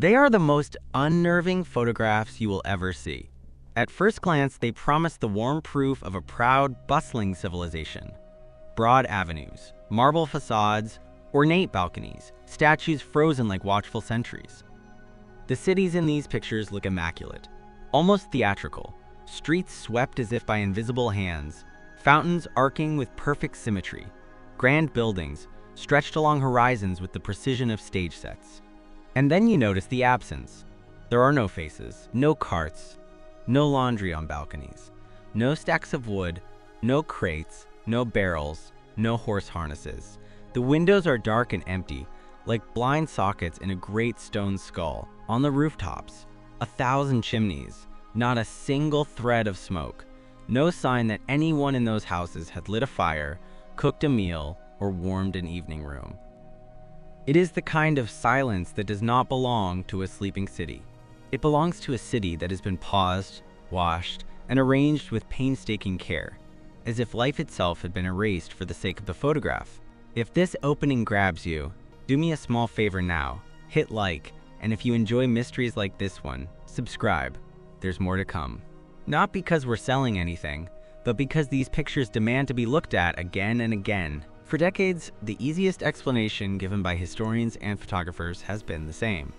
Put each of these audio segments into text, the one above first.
They are the most unnerving photographs you will ever see. At first glance, they promise the warm proof of a proud, bustling civilization. Broad avenues, marble facades, ornate balconies, statues frozen like watchful sentries. The cities in these pictures look immaculate, almost theatrical, streets swept as if by invisible hands, fountains arcing with perfect symmetry, grand buildings stretched along horizons with the precision of stage sets. And then you notice the absence. There are no faces, no carts, no laundry on balconies, no stacks of wood, no crates, no barrels, no horse harnesses. The windows are dark and empty, like blind sockets in a great stone skull. On the rooftops, 1,000 chimneys, not a single thread of smoke. No sign that anyone in those houses had lit a fire, cooked a meal, or warmed an evening room. It is the kind of silence that does not belong to a sleeping city. It belongs to a city that has been paused, washed, and arranged with painstaking care, as if life itself had been erased for the sake of the photograph. If this opening grabs you, do me a small favor now, hit like, and if you enjoy mysteries like this one, subscribe. There's more to come. Not because we're selling anything, but because these pictures demand to be looked at again and again. For decades, the easiest explanation given by historians and photographers has been the same.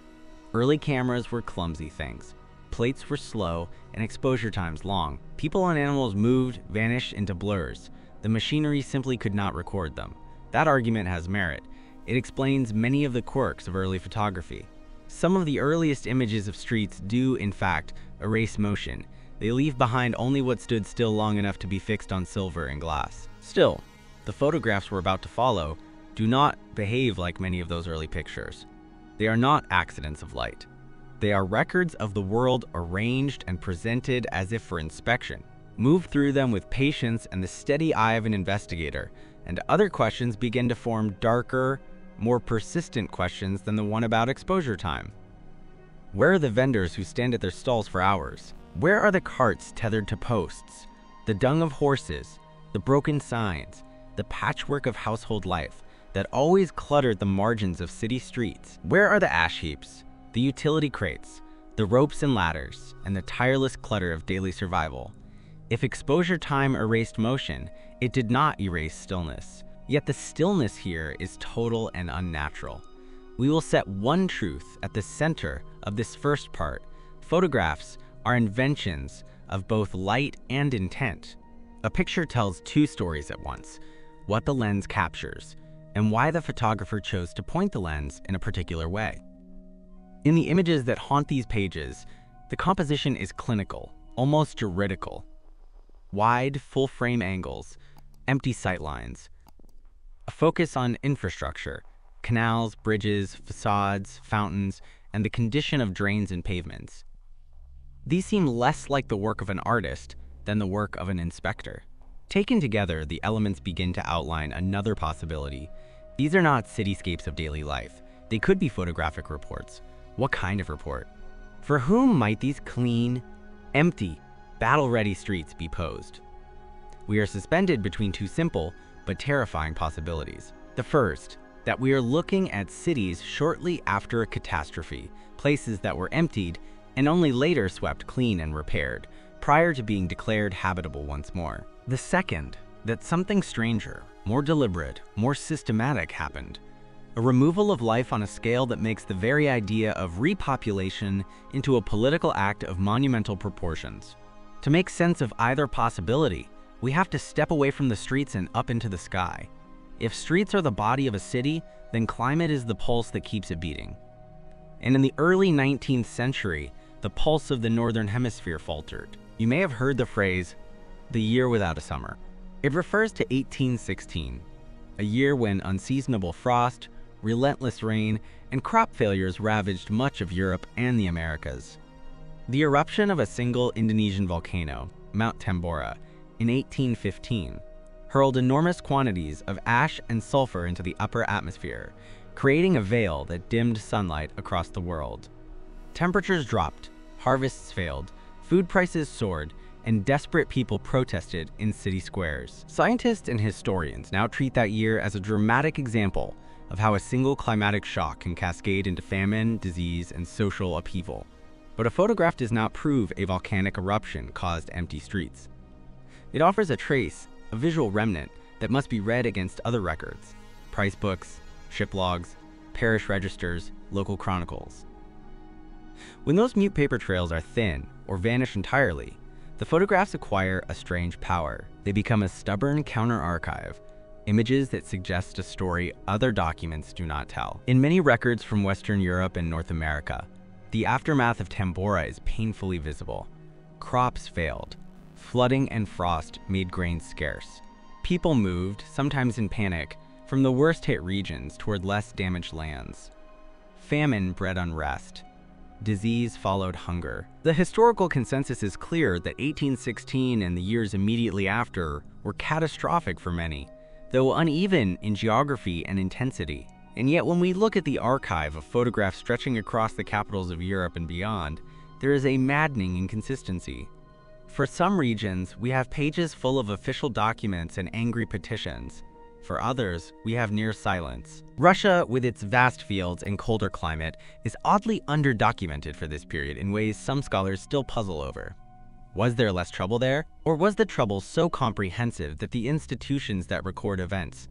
Early cameras were clumsy things. Plates were slow and exposure times long. People and animals moved, vanished into blurs. The machinery simply could not record them. That argument has merit. It explains many of the quirks of early photography. Some of the earliest images of streets do, in fact, erase motion. They leave behind only what stood still long enough to be fixed on silver and glass. Still, the photographs we're about to follow do not behave like many of those early pictures. They are not accidents of light. They are records of the world arranged and presented as if for inspection. Move through them with patience and the steady eye of an investigator, and other questions begin to form darker, more persistent questions than the one about exposure time. Where are the vendors who stand at their stalls for hours? Where are the carts tethered to posts? The dung of horses, the broken signs, the patchwork of household life that always cluttered the margins of city streets. Where are the ash heaps, the utility crates, the ropes and ladders, and the tireless clutter of daily survival? If exposure time erased motion, it did not erase stillness. Yet the stillness here is total and unnatural. We will set one truth at the center of this first part. Photographs are inventions of both light and intent. A picture tells two stories at once: what the lens captures, and why the photographer chose to point the lens in a particular way. In the images that haunt these pages, the composition is clinical, almost juridical. Wide, full-frame angles, empty sightlines, a focus on infrastructure, canals, bridges, facades, fountains, and the condition of drains and pavements. These seem less like the work of an artist than the work of an inspector. Taken together, the elements begin to outline another possibility. These are not cityscapes of daily life. They could be photographic reports. What kind of report? For whom might these clean, empty, battle-ready streets be posed? We are suspended between two simple but terrifying possibilities. The first, that we are looking at cities shortly after a catastrophe, places that were emptied and only later swept clean and repaired, prior to being declared habitable once more. The second, that something stranger, more deliberate, more systematic happened. A removal of life on a scale that makes the very idea of repopulation into a political act of monumental proportions. To make sense of either possibility, we have to step away from the streets and up into the sky. If streets are the body of a city, then climate is the pulse that keeps it beating. And in the early 19th century, the pulse of the Northern Hemisphere faltered. You may have heard the phrase, "the year without a summer." It refers to 1816, a year when unseasonable frost, relentless rain, and crop failures ravaged much of Europe and the Americas. The eruption of a single Indonesian volcano, Mount Tambora, in 1815, hurled enormous quantities of ash and sulfur into the upper atmosphere, creating a veil that dimmed sunlight across the world. Temperatures dropped, harvests failed, food prices soared, and desperate people protested in city squares. Scientists and historians now treat that year as a dramatic example of how a single climatic shock can cascade into famine, disease, and social upheaval. But a photograph does not prove a volcanic eruption caused empty streets. It offers a trace, a visual remnant, that must be read against other records: price books, ship logs, parish registers, local chronicles. When those mute paper trails are thin or vanish entirely, the photographs acquire a strange power. They become a stubborn counter-archive, images that suggest a story other documents do not tell. In many records from Western Europe and North America, the aftermath of Tambora is painfully visible. Crops failed. Flooding and frost made grain scarce. People moved, sometimes in panic, from the worst-hit regions toward less damaged lands. Famine bred unrest. Disease followed hunger. The historical consensus is clear that 1816 and the years immediately after were catastrophic for many, though uneven in geography and intensity. And yet when we look at the archive of photographs stretching across the capitals of Europe and beyond, there is a maddening inconsistency. For some regions, we have pages full of official documents and angry petitions. For others, we have near silence. Russia, with its vast fields and colder climate, is oddly underdocumented for this period in ways some scholars still puzzle over. Was there less trouble there? Or was the trouble so comprehensive that the institutions that record events,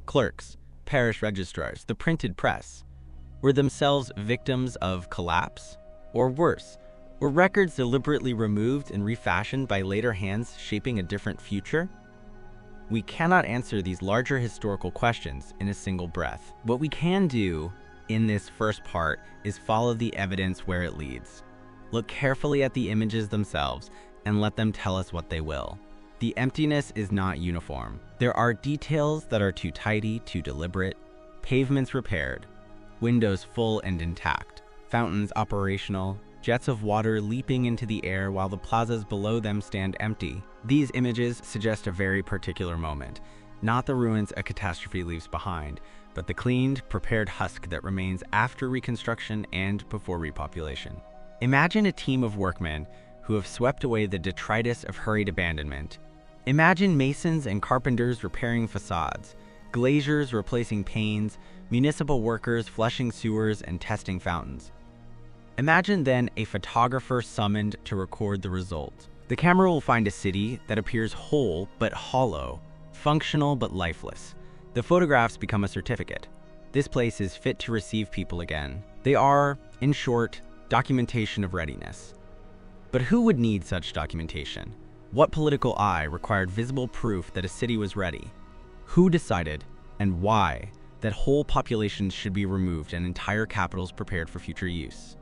clerks, parish registrars, the printed press, were themselves victims of collapse? Or worse, were records deliberately removed and refashioned by later hands shaping a different future? We cannot answer these larger historical questions in a single breath. What we can do in this first part is follow the evidence where it leads. Look carefully at the images themselves and let them tell us what they will. The emptiness is not uniform. There are details that are too tidy, too deliberate, pavements repaired, windows full and intact, fountains operational, jets of water leaping into the air while the plazas below them stand empty. These images suggest a very particular moment, not the ruins a catastrophe leaves behind, but the cleaned, prepared husk that remains after reconstruction and before repopulation. Imagine a team of workmen who have swept away the detritus of hurried abandonment. Imagine masons and carpenters repairing facades, glaziers replacing panes, municipal workers flushing sewers and testing fountains. Imagine then a photographer summoned to record the result. The camera will find a city that appears whole but hollow, functional but lifeless. The photographs become a certificate. This place is fit to receive people again. They are, in short, documentation of readiness. But who would need such documentation? What political eye required visible proof that a city was ready? Who decided, and why, that whole populations should be removed and entire capitals prepared for future use?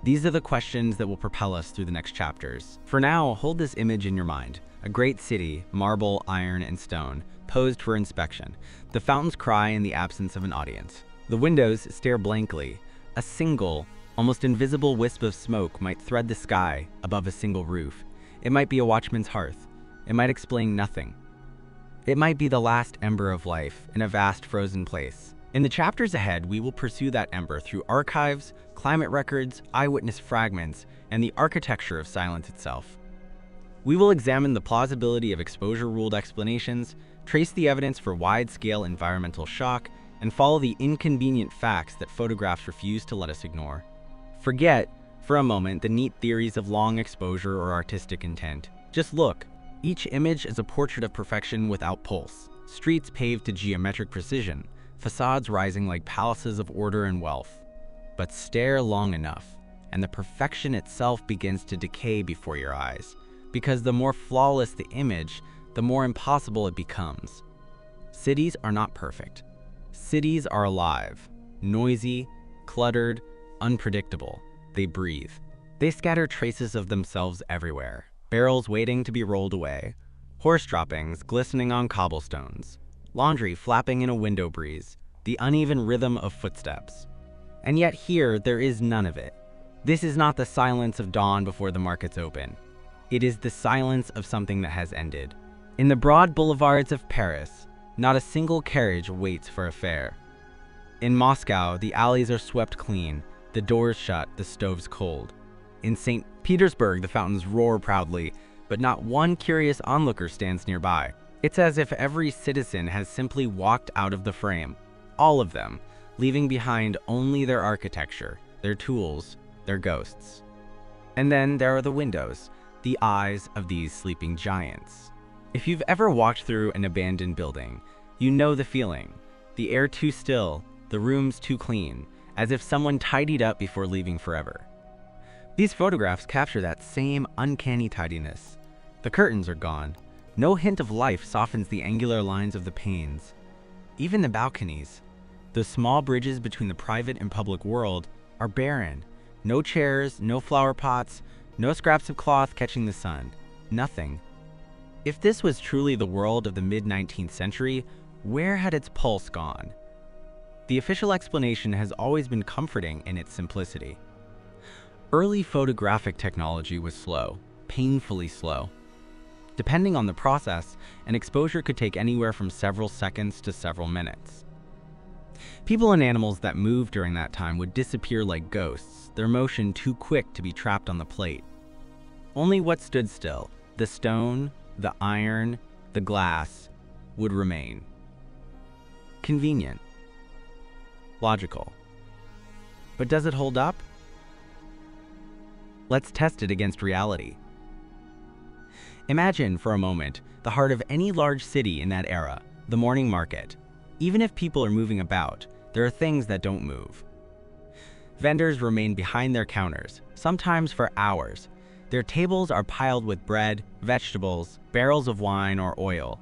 These are the questions that will propel us through the next chapters. For now, hold this image in your mind. A great city, marble, iron, and stone, posed for inspection. The fountains cry in the absence of an audience. The windows stare blankly. A single, almost invisible wisp of smoke might thread the sky above a single roof. It might be a watchman's hearth. It might explain nothing. It might be the last ember of life in a vast frozen place. In the chapters ahead, we will pursue that ember through archives, climate records, eyewitness fragments, and the architecture of silence itself. We will examine the plausibility of exposure-ruled explanations, trace the evidence for wide-scale environmental shock, and follow the inconvenient facts that photographs refuse to let us ignore. Forget, for a moment, the neat theories of long exposure or artistic intent. Just look. Each image is a portrait of perfection without pulse. Streets paved to geometric precision, facades rising like palaces of order and wealth. But stare long enough, and the perfection itself begins to decay before your eyes, because the more flawless the image, the more impossible it becomes. Cities are not perfect. Cities are alive, noisy, cluttered, unpredictable. They breathe. They scatter traces of themselves everywhere. Barrels waiting to be rolled away, horse droppings glistening on cobblestones, laundry flapping in a window breeze, the uneven rhythm of footsteps. And yet here, there is none of it. This is not the silence of dawn before the markets open. It is the silence of something that has ended. In the broad boulevards of Paris, not a single carriage waits for a fare. In Moscow, the alleys are swept clean, the doors shut, the stoves cold. In St. Petersburg, the fountains roar proudly, but not one curious onlooker stands nearby. It's as if every citizen has simply walked out of the frame. all of them, leaving behind only their architecture, their tools, their ghosts. And then there are the windows, the eyes of these sleeping giants. If you've ever walked through an abandoned building, you know the feeling. The air too still, the rooms too clean, as if someone tidied up before leaving forever. These photographs capture that same uncanny tidiness. The curtains are gone. No hint of life softens the angular lines of the panes. Even the balconies, the small bridges between the private and public world, are barren. No chairs, no flower pots, no scraps of cloth catching the sun. Nothing. If this was truly the world of the mid-19th century, where had its pulse gone? The official explanation has always been comforting in its simplicity. Early photographic technology was slow, painfully slow. Depending on the process, an exposure could take anywhere from several seconds to several minutes. People and animals that moved during that time would disappear like ghosts, their motion too quick to be trapped on the plate. Only what stood still, the stone, the iron, the glass, would remain. Convenient. Logical. But does it hold up? Let's test it against reality. Imagine for a moment the heart of any large city in that era, the morning market. Even if people are moving about, there are things that don't move. Vendors remain behind their counters, sometimes for hours. Their tables are piled with bread, vegetables, barrels of wine or oil.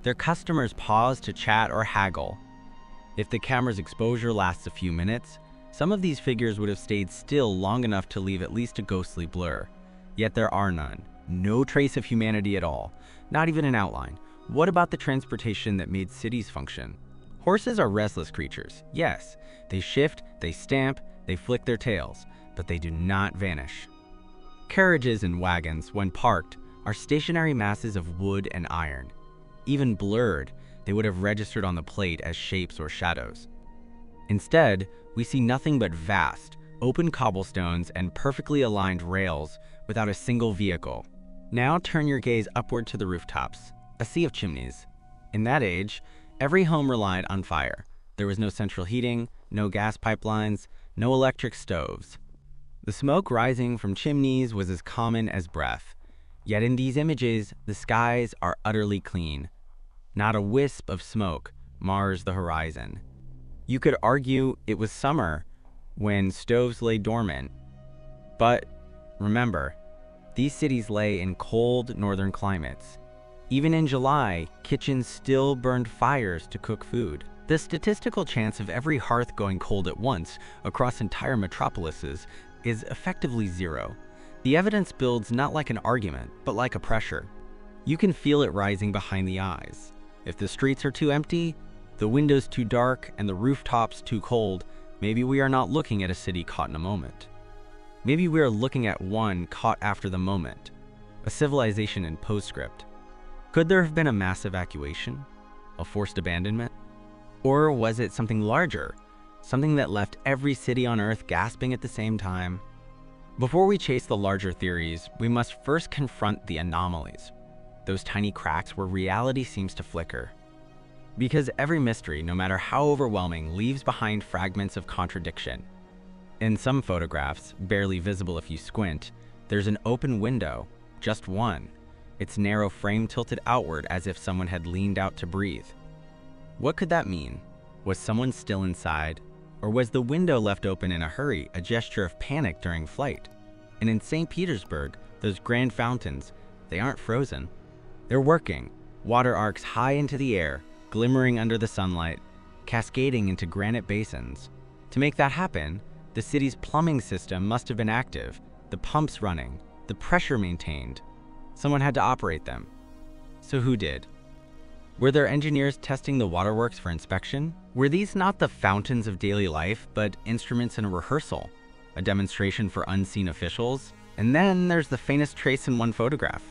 Their customers pause to chat or haggle. If the camera's exposure lasts a few minutes, some of these figures would have stayed still long enough to leave at least a ghostly blur. Yet there are none. No trace of humanity at all. Not even an outline. What about the transportation that made cities function? Horses are restless creatures. Yes, they shift, they stamp, they flick their tails, but they do not vanish. Carriages and wagons, when parked, are stationary masses of wood and iron. Even blurred, they would have registered on the plate as shapes or shadows. Instead, we see nothing but vast, open cobblestones and perfectly aligned rails without a single vehicle. Now turn your gaze upward to the rooftops, a sea of chimneys. In that age, every home relied on fire. There was no central heating, no gas pipelines, no electric stoves. The smoke rising from chimneys was as common as breath. Yet in these images, the skies are utterly clean. Not a wisp of smoke mars the horizon. You could argue it was summer when stoves lay dormant. But remember, these cities lay in cold northern climates. Even in July, kitchens still burned fires to cook food. The statistical chance of every hearth going cold at once across entire metropolises is effectively zero. The evidence builds not like an argument, but like a pressure. You can feel it rising behind the eyes. If the streets are too empty, the windows too dark, and the rooftops too cold, maybe we are not looking at a city caught in a moment. Maybe we are looking at one caught after the moment, a civilization in postscript. Could there have been a mass evacuation? A forced abandonment? Or was it something larger? Something that left every city on Earth gasping at the same time? Before we chase the larger theories, we must first confront the anomalies, those tiny cracks where reality seems to flicker. Because every mystery, no matter how overwhelming, leaves behind fragments of contradiction. In some photographs, barely visible if you squint, there's an open window, just one, its narrow frame tilted outward as if someone had leaned out to breathe. What could that mean? Was someone still inside? Or was the window left open in a hurry, a gesture of panic during flight? And in St. Petersburg, those grand fountains, they aren't frozen. They're working, water arcs high into the air, glimmering under the sunlight, cascading into granite basins. To make that happen, the city's plumbing system must have been active, the pumps running, the pressure maintained. Someone had to operate them. So who did? Were there engineers testing the waterworks for inspection? Were these not the fountains of daily life, but instruments in a rehearsal, a demonstration for unseen officials? And then there's the faintest trace in one photograph,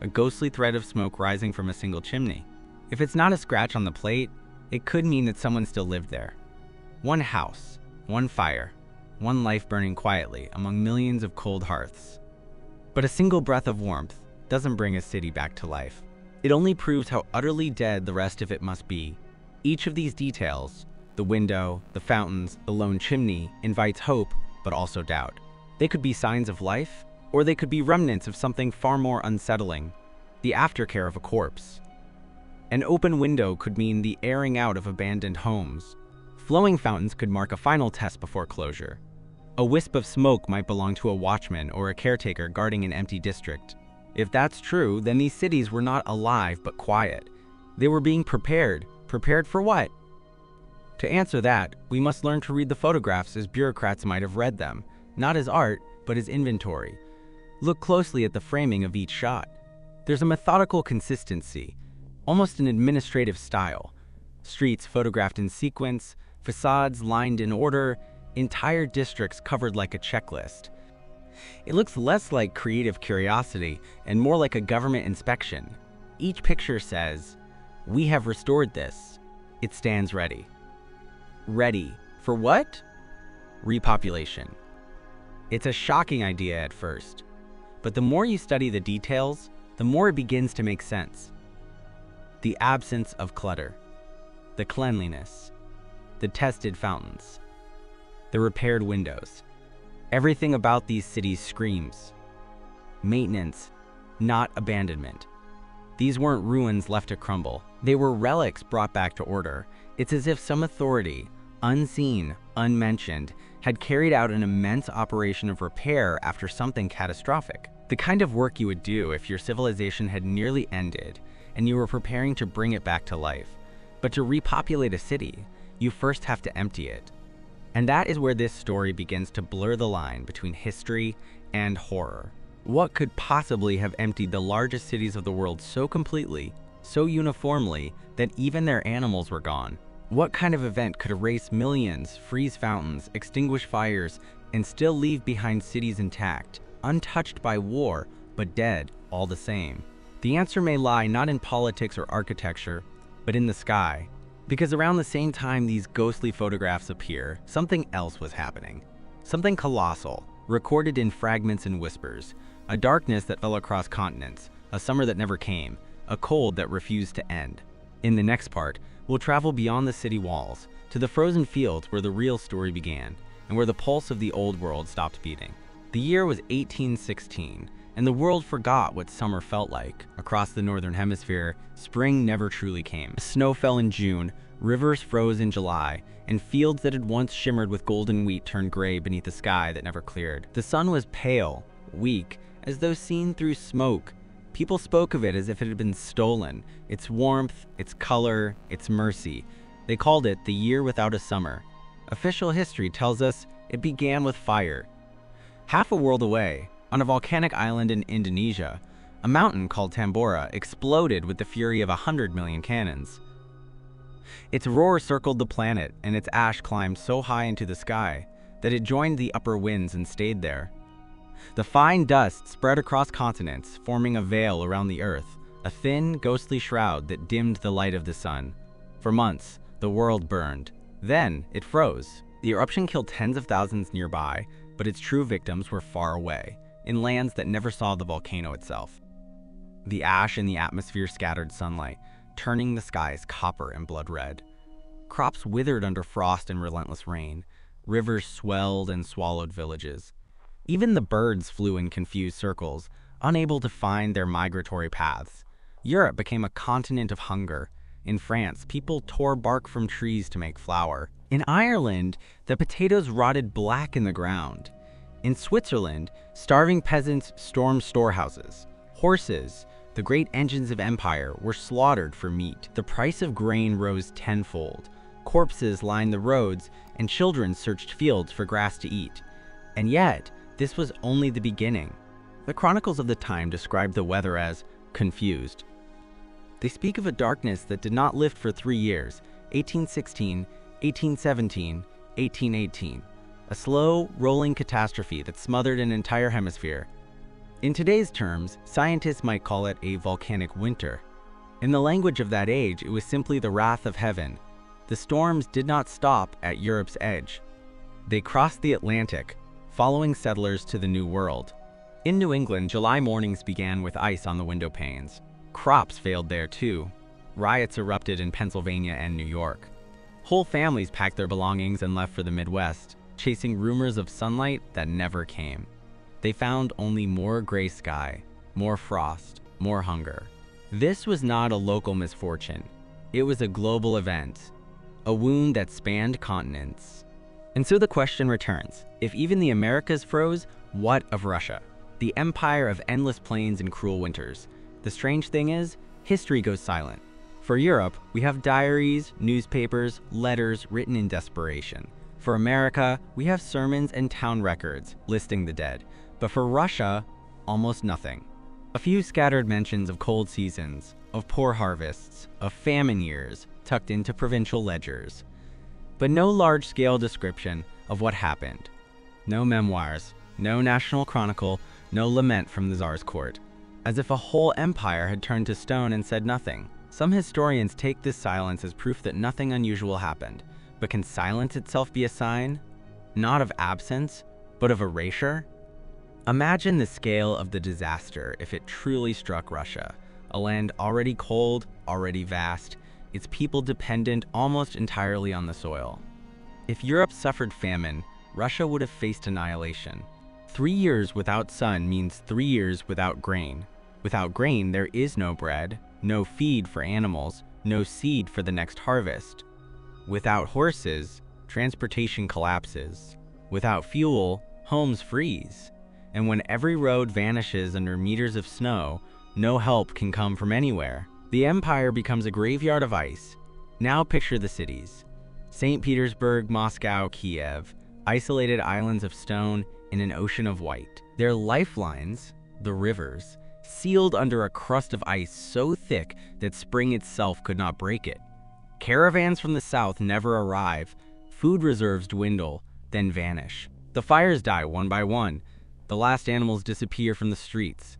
a ghostly thread of smoke rising from a single chimney. If it's not a scratch on the plate, it could mean that someone still lived there. One house, one fire, one life burning quietly among millions of cold hearths. But a single breath of warmth doesn't bring a city back to life. It only proves how utterly dead the rest of it must be. Each of these details, The window, the fountains, the lone chimney invites hope, but also doubt. They could be signs of life, or they could be remnants of something far more unsettling, the aftercare of a corpse. An open window could mean the airing out of abandoned homes. Flowing fountains could mark a final test before closure. A wisp of smoke might belong to a watchman or a caretaker guarding an empty district. If that's true, then these cities were not alive but quiet. They were being prepared. Prepared for what? To answer that, we must learn to read the photographs as bureaucrats might have read them, not as art, but as inventory. Look closely at the framing of each shot. There's a methodical consistency, almost an administrative style. Streets photographed in sequence, facades lined in order, entire districts covered like a checklist. It looks less like creative curiosity and more like a government inspection. Each picture says, "We have restored this. It stands ready." Ready for what? Repopulation. It's a shocking idea at first, but the more you study the details, the more it begins to make sense. The absence of clutter, the cleanliness, the tested fountains, the repaired windows. Everything about these cities screams maintenance, not abandonment. These weren't ruins left to crumble. They were relics brought back to order. It's as if some authority, unseen, unmentioned, had carried out an immense operation of repair after something catastrophic. The kind of work you would do if your civilization had nearly ended and you were preparing to bring it back to life. But to repopulate a city, you first have to empty it. And that is where this story begins to blur the line between history and horror. What could possibly have emptied the largest cities of the world so completely, so uniformly, that even their animals were gone? What kind of event could erase millions, freeze fountains, extinguish fires, and still leave behind cities intact, untouched by war, but dead all the same? The answer may lie not in politics or architecture, but in the sky. Because around the same time these ghostly photographs appear, something else was happening. Something colossal, recorded in fragments and whispers. A darkness that fell across continents, a summer that never came, a cold that refused to end. In the next part, we'll travel beyond the city walls, to the frozen fields where the real story began, and where the pulse of the old world stopped beating. The year was 1816, and the world forgot what summer felt like. Across the northern hemisphere, spring never truly came. Snow fell in June, rivers froze in July, and fields that had once shimmered with golden wheat turned gray beneath a sky that never cleared. The sun was pale, weak, as though seen through smoke. People spoke of it as if it had been stolen, its warmth, its color, its mercy. They called it the year without a summer. Official history tells us it began with fire. Half a world away, on a volcanic island in Indonesia, a mountain called Tambora exploded with the fury of 100 million cannons. Its roar circled the planet, and its ash climbed so high into the sky that it joined the upper winds and stayed there. The fine dust spread across continents, forming a veil around the earth, a thin, ghostly shroud that dimmed the light of the sun. For months, the world burned. Then, it froze. The eruption killed tens of thousands nearby, but its true victims were far away, in lands that never saw the volcano itself. The ash in the atmosphere scattered sunlight, turning the skies copper and blood red. Crops withered under frost and relentless rain. Rivers swelled and swallowed villages. Even the birds flew in confused circles, unable to find their migratory paths. Europe became a continent of hunger. In France, people tore bark from trees to make flour. In Ireland, the potatoes rotted black in the ground. In Switzerland, starving peasants stormed storehouses. Horses, the great engines of empire, were slaughtered for meat. The price of grain rose tenfold. Corpses lined the roads, and children searched fields for grass to eat. And yet, this was only the beginning. The chronicles of the time describe the weather as confused. They speak of a darkness that did not lift for 3 years, 1816, 1817, 1818, a slow, rolling catastrophe that smothered an entire hemisphere. In today's terms, scientists might call it a volcanic winter. In the language of that age, it was simply the wrath of heaven. The storms did not stop at Europe's edge. They crossed the Atlantic, following settlers to the New World. In New England, July mornings began with ice on the window panes. Crops failed there too. Riots erupted in Pennsylvania and New York. Whole families packed their belongings and left for the Midwest, chasing rumors of sunlight that never came. They found only more gray sky, more frost, more hunger. This was not a local misfortune. It was a global event, a wound that spanned continents. And so the question returns, if even the Americas froze, what of Russia? The empire of endless plains and cruel winters. The strange thing is, history goes silent. For Europe, we have diaries, newspapers, letters written in desperation. For America, we have sermons and town records listing the dead. But for Russia, almost nothing. A few scattered mentions of cold seasons, of poor harvests, of famine years, tucked into provincial ledgers. But no large-scale description of what happened. No memoirs, no national chronicle, no lament from the Tsar's court. As if a whole empire had turned to stone and said nothing. Some historians take this silence as proof that nothing unusual happened. But can silence itself be a sign? Not of absence, but of erasure? Imagine the scale of the disaster if it truly struck Russia, a land already cold, already vast, its people dependent almost entirely on the soil. If Europe suffered famine, Russia would have faced annihilation. 3 years without sun means 3 years without grain. Without grain, there is no bread, no feed for animals, no seed for the next harvest. Without horses, transportation collapses. Without fuel, homes freeze. And when every road vanishes under meters of snow, no help can come from anywhere. The empire becomes a graveyard of ice. Now picture the cities. St. Petersburg, Moscow, Kiev, isolated islands of stone in an ocean of white. Their lifelines, the rivers, sealed under a crust of ice so thick that spring itself could not break it. Caravans from the south never arrive. Food reserves dwindle, then vanish. The fires die one by one. The last animals disappear from the streets.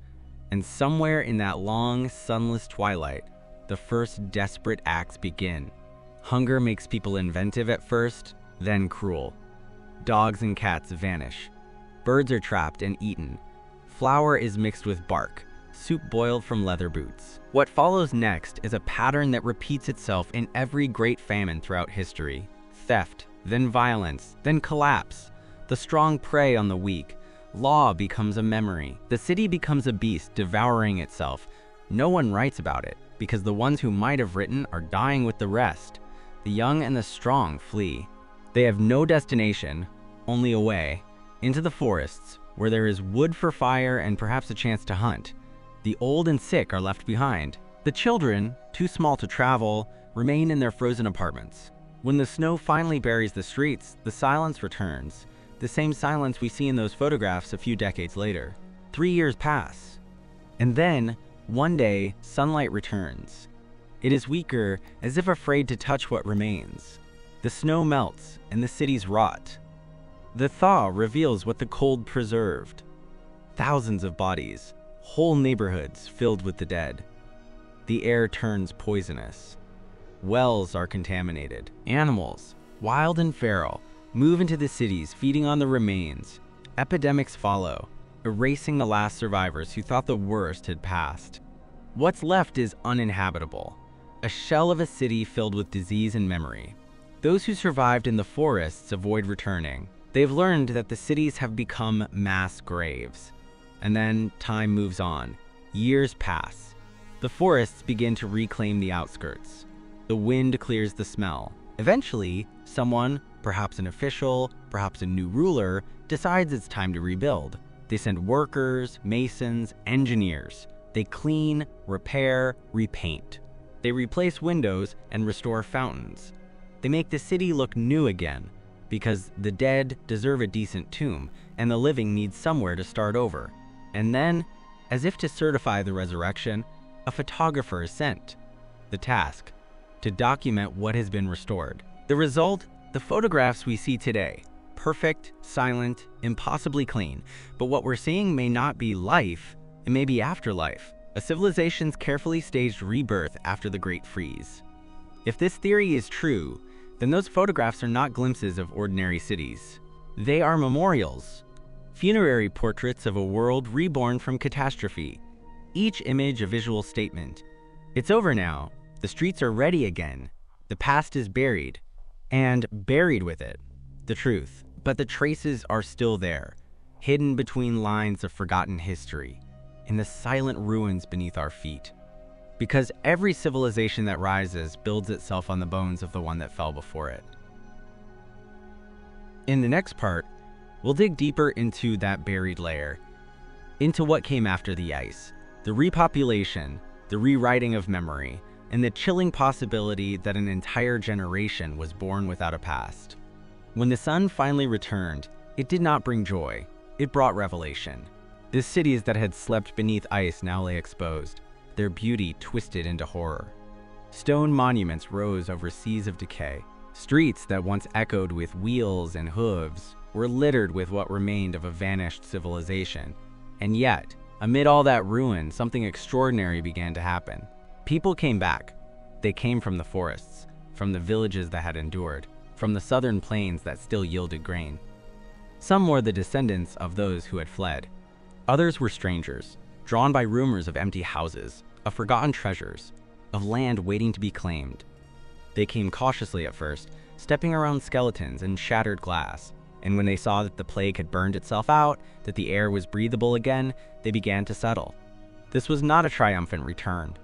And somewhere in that long, sunless twilight, the first desperate acts begin. Hunger makes people inventive at first, then cruel. Dogs and cats vanish. Birds are trapped and eaten. Flour is mixed with bark, soup boiled from leather boots. What follows next is a pattern that repeats itself in every great famine throughout history. Theft, then violence, then collapse. The strong prey on the weak. Law becomes a memory. The city becomes a beast devouring itself. No one writes about it, because the ones who might have written are dying with the rest. The young and the strong flee. They have no destination, only a way, into the forests, where there is wood for fire and perhaps a chance to hunt. The old and sick are left behind. The children, too small to travel, remain in their frozen apartments. When the snow finally buries the streets, the silence returns. The same silence we see in those photographs a few decades later. 3 years pass. And then, one day, sunlight returns. It is weaker, as if afraid to touch what remains. The snow melts, and the cities rot. The thaw reveals what the cold preserved. Thousands of bodies, whole neighborhoods filled with the dead. The air turns poisonous. Wells are contaminated. Animals, wild and feral, move into the cities, feeding on the remains. Epidemics follow, erasing the last survivors who thought the worst had passed. What's left is uninhabitable, a shell of a city filled with disease and memory. Those who survived in the forests avoid returning. They've learned that the cities have become mass graves. And then time moves on. Years pass. The forests begin to reclaim the outskirts. The wind clears the smell. Eventually, someone, perhaps an official, perhaps a new ruler, decides it's time to rebuild. They send workers, masons, engineers. They clean, repair, repaint. They replace windows and restore fountains. They make the city look new again, because the dead deserve a decent tomb, and the living need somewhere to start over. And then, as if to certify the resurrection, a photographer is sent. The task, to document what has been restored. The result, the photographs we see today. Perfect, silent, impossibly clean. But what we're seeing may not be life, it may be afterlife. A civilization's carefully staged rebirth after the Great Freeze. If this theory is true, then those photographs are not glimpses of ordinary cities. They are memorials, funerary portraits of a world reborn from catastrophe, each image a visual statement. It's over now. The streets are ready again. The past is buried. And buried with it, the truth. But the traces are still there, hidden between lines of forgotten history, in the silent ruins beneath our feet. Because every civilization that rises builds itself on the bones of the one that fell before it. In the next part, we'll dig deeper into that buried layer, into what came after the ice, the repopulation, the rewriting of memory, and the chilling possibility that an entire generation was born without a past. When the sun finally returned, it did not bring joy, it brought revelation. The cities that had slept beneath ice now lay exposed, their beauty twisted into horror. Stone monuments rose over seas of decay. Streets that once echoed with wheels and hooves were littered with what remained of a vanished civilization. And yet, amid all that ruin, something extraordinary began to happen. People came back. They came from the forests, from the villages that had endured, from the southern plains that still yielded grain. Some were the descendants of those who had fled. Others were strangers, drawn by rumors of empty houses, of forgotten treasures, of land waiting to be claimed. They came cautiously at first, stepping around skeletons and shattered glass, and when they saw that the plague had burned itself out, that the air was breathable again, they began to settle. This was not a triumphant return.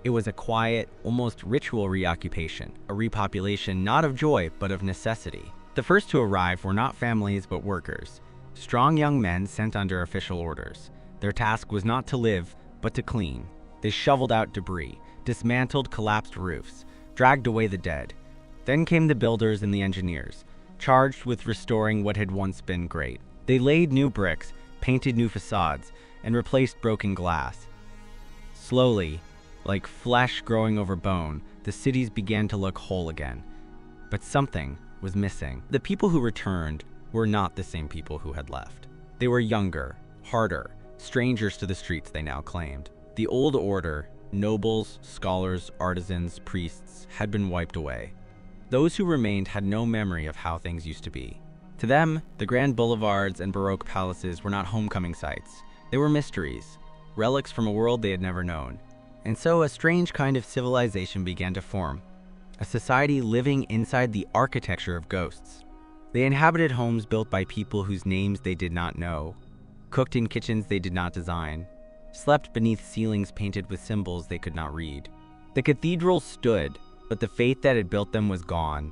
It was a quiet, almost ritual reoccupation, a repopulation not of joy but of necessity. The first to arrive were not families but workers, strong young men sent under official orders. Their task was not to live, but to clean. They shoveled out debris, dismantled collapsed roofs, dragged away the dead. Then came the builders and the engineers, charged with restoring what had once been great. They laid new bricks, painted new facades, and replaced broken glass. Slowly, like flesh growing over bone, the cities began to look whole again. But something was missing. The people who returned were not the same people who had left. They were younger, harder, strangers to the streets they now claimed. The old order, nobles, scholars, artisans, priests, had been wiped away. Those who remained had no memory of how things used to be. To them, the grand boulevards and Baroque palaces were not homecoming sites. They were mysteries, relics from a world they had never known. And so a strange kind of civilization began to form, a society living inside the architecture of ghosts. They inhabited homes built by people whose names they did not know, cooked in kitchens they did not design, slept beneath ceilings painted with symbols they could not read. The cathedrals stood, but the faith that had built them was gone.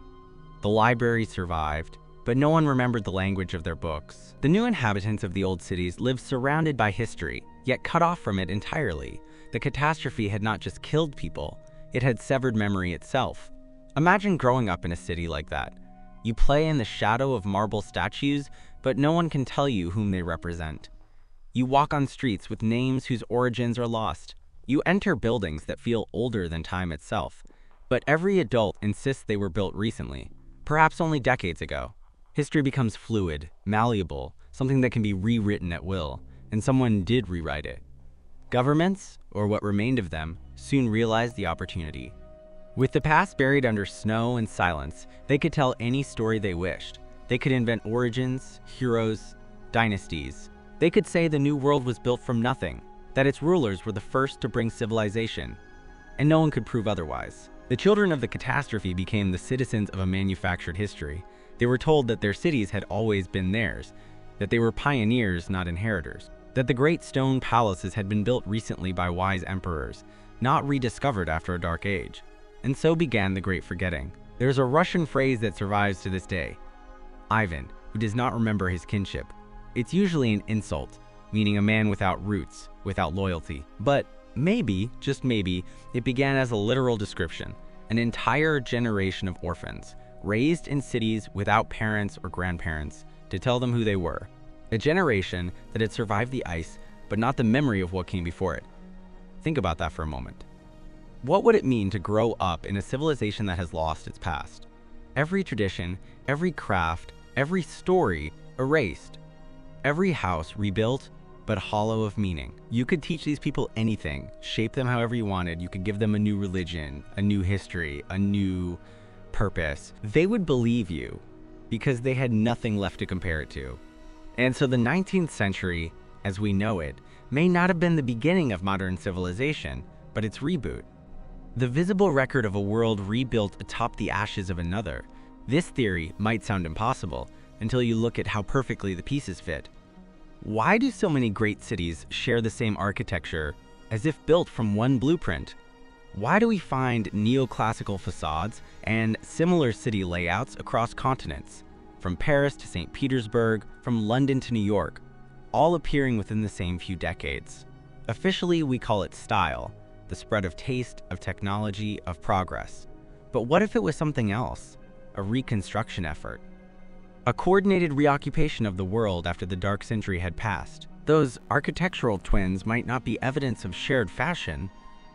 The library survived, but no one remembered the language of their books. The new inhabitants of the old cities lived surrounded by history, yet cut off from it entirely. The catastrophe had not just killed people, it had severed memory itself. Imagine growing up in a city like that. You play in the shadow of marble statues, but no one can tell you whom they represent. You walk on streets with names whose origins are lost. You enter buildings that feel older than time itself, but every adult insists they were built recently, perhaps only decades ago. History becomes fluid, malleable, something that can be rewritten at will, and someone did rewrite it. Governments, or what remained of them, soon realized the opportunity. With the past buried under snow and silence, they could tell any story they wished. They could invent origins, heroes, dynasties. They could say the new world was built from nothing, that its rulers were the first to bring civilization, and no one could prove otherwise. The children of the catastrophe became the citizens of a manufactured history. They were told that their cities had always been theirs, that they were pioneers, not inheritors, that the great stone palaces had been built recently by wise emperors, not rediscovered after a dark age. And so began the Great Forgetting. There's a Russian phrase that survives to this day: Ivan, who does not remember his kinship. It's usually an insult, meaning a man without roots, without loyalty. But maybe, just maybe, it began as a literal description. An entire generation of orphans, raised in cities without parents or grandparents to tell them who they were. A generation that had survived the ice, but not the memory of what came before it. Think about that for a moment. What would it mean to grow up in a civilization that has lost its past? Every tradition, every craft, every story erased. Every house rebuilt, but hollow of meaning. You could teach these people anything, shape them however you wanted. You could give them a new religion, a new history, a new purpose. They would believe you because they had nothing left to compare it to. And so the 19th century, as we know it, may not have been the beginning of modern civilization, but its reboot. The visible record of a world rebuilt atop the ashes of another, This theory might sound impossible until you look at how perfectly the pieces fit. Why do so many great cities share the same architecture, as if built from one blueprint? Why do we find neoclassical facades and similar city layouts across continents, from Paris to St. Petersburg, from London to New York, all appearing within the same few decades? Officially, we call it style, the spread of taste, of technology, of progress. But what if it was something else? A reconstruction effort? A coordinated reoccupation of the world after the dark century had passed. Those architectural twins might not be evidence of shared fashion,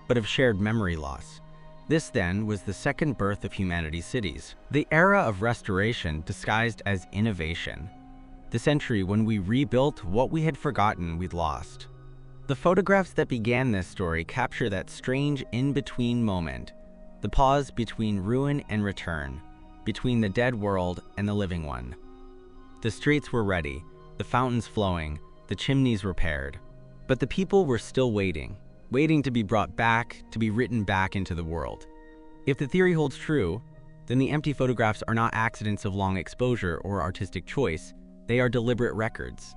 but of shared memory loss. This, then, was the second birth of humanity's cities, the era of restoration disguised as innovation, the century when we rebuilt what we had forgotten we'd lost. The photographs that began this story capture that strange in-between moment, the pause between ruin and return, between the dead world and the living one. The streets were ready, the fountains flowing, the chimneys repaired, but the people were still waiting to be brought back, to be written back into the world. If the theory holds true, then the empty photographs are not accidents of long exposure or artistic choice, they are deliberate records.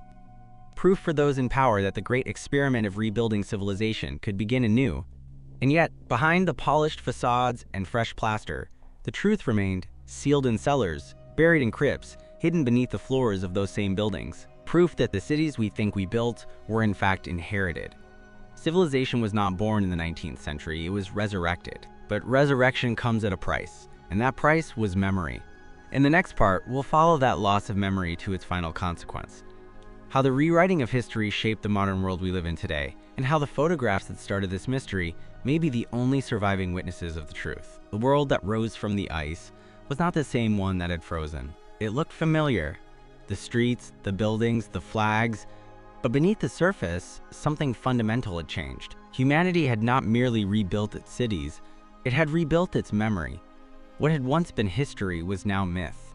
Proof for those in power that the great experiment of rebuilding civilization could begin anew. And yet, behind the polished facades and fresh plaster, the truth remained sealed in cellars, buried in crypts, hidden beneath the floors of those same buildings. Proof that the cities we think we built were in fact inherited. Civilization was not born in the 19th century, it was resurrected. But resurrection comes at a price, and that price was memory. In the next part, we'll follow that loss of memory to its final consequence. How the rewriting of history shaped the modern world we live in today, and how the photographs that started this mystery may be the only surviving witnesses of the truth. The world that rose from the ice was not the same one that had frozen. It looked familiar. The streets, the buildings, the flags. But beneath the surface, something fundamental had changed. Humanity had not merely rebuilt its cities, it had rebuilt its memory. What had once been history was now myth.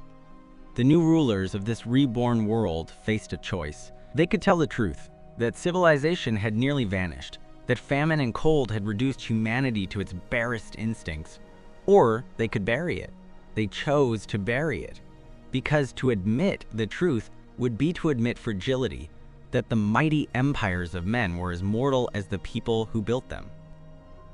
The new rulers of this reborn world faced a choice. They could tell the truth, that civilization had nearly vanished, that famine and cold had reduced humanity to its barest instincts, or they could bury it. They chose to bury it, because to admit the truth would be to admit fragility, that the mighty empires of men were as mortal as the people who built them.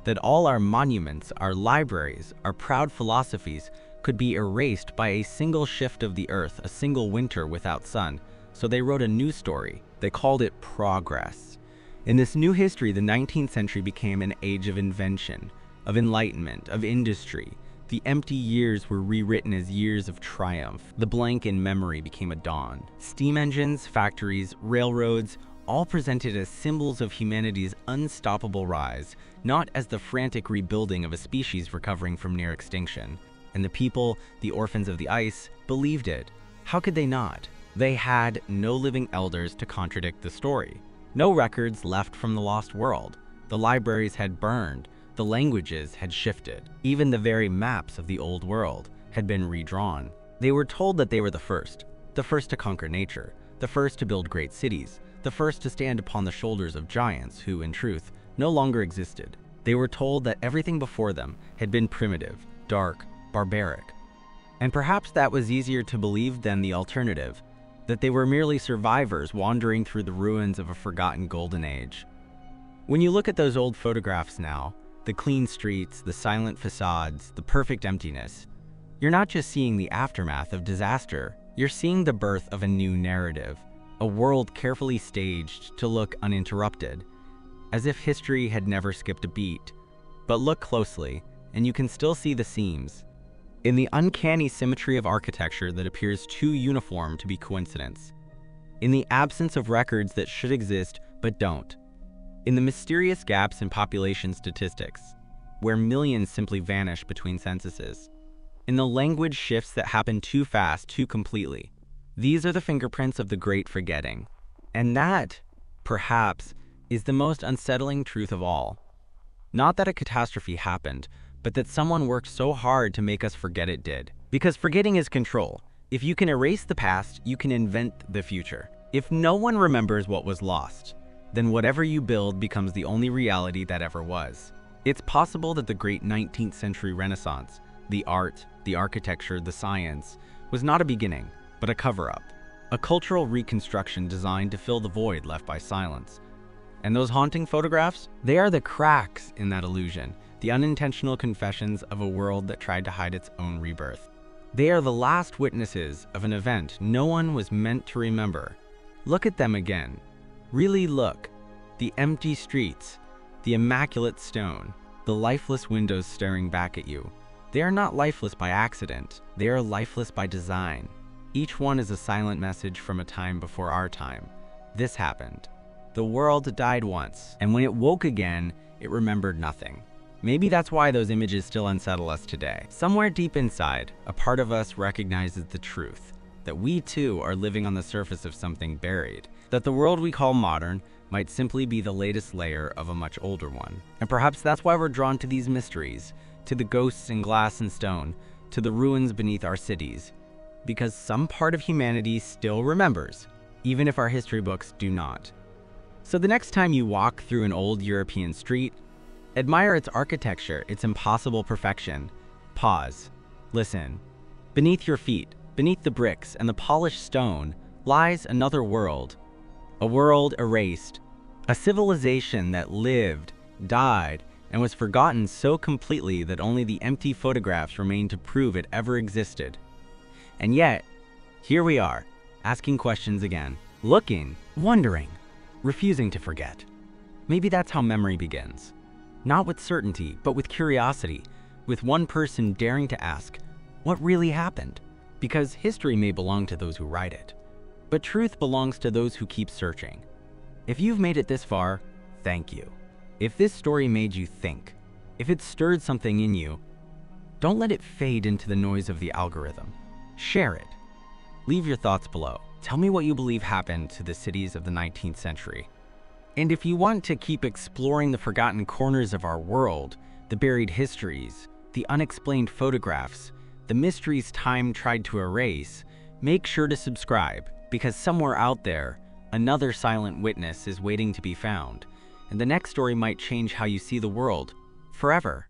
That all our monuments, our libraries, our proud philosophies could be erased by a single shift of the earth, a single winter without sun. So they wrote a new story. They called it progress. In this new history, the 19th century became an age of invention, of enlightenment, of industry. The empty years were rewritten as years of triumph. The blank in memory became a dawn. Steam engines, factories, railroads, all presented as symbols of humanity's unstoppable rise, not as the frantic rebuilding of a species recovering from near extinction. And the people, the orphans of the ice, believed it. How could they not? They had no living elders to contradict the story. No records left from the lost world. The libraries had burned. The languages had shifted. Even the very maps of the old world had been redrawn. They were told that they were the first to conquer nature, the first to build great cities, the first to stand upon the shoulders of giants who, in truth, no longer existed. They were told that everything before them had been primitive, dark, barbaric. And perhaps that was easier to believe than the alternative, that they were merely survivors wandering through the ruins of a forgotten golden age. When you look at those old photographs now, the clean streets, the silent facades, the perfect emptiness, you're not just seeing the aftermath of disaster, you're seeing the birth of a new narrative, a world carefully staged to look uninterrupted, as if history had never skipped a beat. But look closely, and you can still see the seams. In the uncanny symmetry of architecture that appears too uniform to be coincidence. In the absence of records that should exist but don't. In the mysterious gaps in population statistics, where millions simply vanish between censuses. In the language shifts that happen too fast, too completely. These are the fingerprints of the great forgetting. And that, perhaps, is the most unsettling truth of all. Not that a catastrophe happened, but that someone worked so hard to make us forget it did. Because forgetting is control. If you can erase the past, you can invent the future. If no one remembers what was lost, then whatever you build becomes the only reality that ever was. It's possible that the great 19th century Renaissance, The art, the architecture, the science was not a beginning, but a cover-up. A cultural reconstruction designed to fill the void left by silence. And those haunting photographs? They are the cracks in that illusion, the unintentional confessions of a world that tried to hide its own rebirth. They are the last witnesses of an event no one was meant to remember. Look at them again. Really look. The empty streets, the immaculate stone, the lifeless windows staring back at you. They are not lifeless by accident. They are lifeless by design. Each one is a silent message from a time before our time. This happened. The world died once, and when it woke again, it remembered nothing. Maybe that's why those images still unsettle us today. Somewhere deep inside, a part of us recognizes the truth, that we too are living on the surface of something buried, that the world we call modern might simply be the latest layer of a much older one. And perhaps that's why we're drawn to these mysteries, to the ghosts in glass and stone, to the ruins beneath our cities, because some part of humanity still remembers, even if our history books do not. So the next time you walk through an old European street, admire its architecture, its impossible perfection. Pause. Listen. Beneath your feet, beneath the bricks and the polished stone, lies another world. A world erased. A civilization that lived, died, and was forgotten so completely that only the empty photographs remain to prove it ever existed. And yet, here we are, asking questions again, looking, wondering, refusing to forget. Maybe that's how memory begins. Not with certainty, but with curiosity, with one person daring to ask, what really happened? Because history may belong to those who write it, but truth belongs to those who keep searching. If you've made it this far, thank you. If this story made you think, if it stirred something in you, don't let it fade into the noise of the algorithm. Share it. Leave your thoughts below. Tell me what you believe happened to the cities of the 19th century. And if you want to keep exploring the forgotten corners of our world, the buried histories, the unexplained photographs, the mysteries time tried to erase, make sure to subscribe, because somewhere out there, another silent witness is waiting to be found, and the next story might change how you see the world forever.